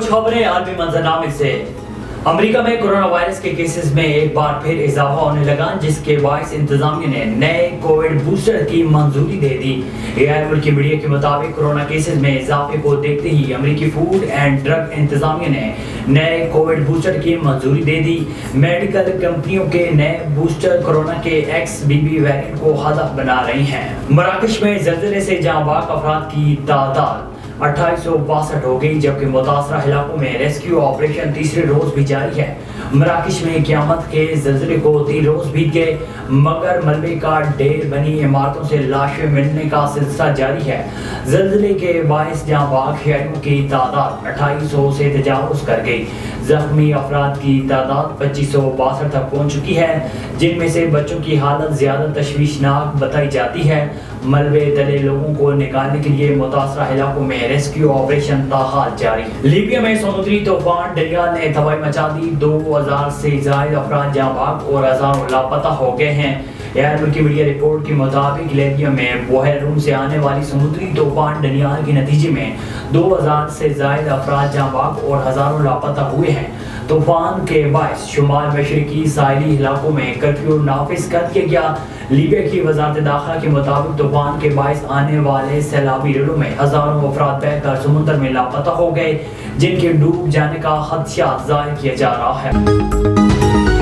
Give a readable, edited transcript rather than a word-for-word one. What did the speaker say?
कुछ खबरें आलमी मंजरनामे से। अमेरिका में कोरोना वायरस के केसेस में एक बार फिर इजाफा होने लगा, जिसके बायस इंतजामिया ने नए कोविड बूस्टर की मंजूरी दे दी। एआई मुल्क की मीडिया के मुताबिक कोरोना केसेस में इजाफे को देखते ही अमेरिकी फूड एंड ड्रग इंतजामिया ने नए कोविड बूस्टर की मंजूरी दे दी। मेडिकल कंपनियों के नए बूस्टर कोरोना के XBB वेरिएंट को हदफ बना रही हैं। मराकश में जल्जले से जाँ बाक अफराद की तादाद 2862 हो गई, जबकि मुतासरा इलाकों में रेस्क्यू ऑपरेशन तीसरे रोज भी जारी है। मराकश में क़यामत के ज़लज़ले को 3 रोज बीत गए, मगर मलबे का ढेर बनी इमारतों से लाशें मिलने का सिलसिला जारी है। ज़लज़ले के बायस जाँ बाक शहरियों की तादाद 2800 से तजावुज़ कर गई। जख्मी अफराद की तादाद 2562 तक पहुँच चुकी है, जिनमें से बच्चों की हालत ज़्यादा तशवीशनाक बताई जाती है। मलबे तले लोगों को निकालने के लिए मुतासरा इलाकों में रेस्क्यू ऑपरेशन ताहाल जारी। लीबिया में समुद्री तूफान डनियल ने तबाही मचा दी। 2000 से ज्यादा अफराद जाँ बाक और हजारों लापता हो गए हैं। एआई मुल्क की मीडिया रिपोर्ट के मुताबिक लीबिया में बहरीन से आने वाली समुद्री तूफान डनियल के नतीजे में 2000 से ज्यादा अफराद जाँ बाक और हजारों लापता हुए हैं। तूफान के बायस शुमाल मशरकी साहिली इलाकों में कर्फ्यू नाफिज कर दिया गया। लीबिया की वजारत दाखिला के मुताबिक तूफान के बायस आने वाले सैलाबी रेलों में हजारों अफराद बहकर समुद्र में लापता हो गए, जिनके डूब जाने का खदशा जाहिर किया जा रहा है।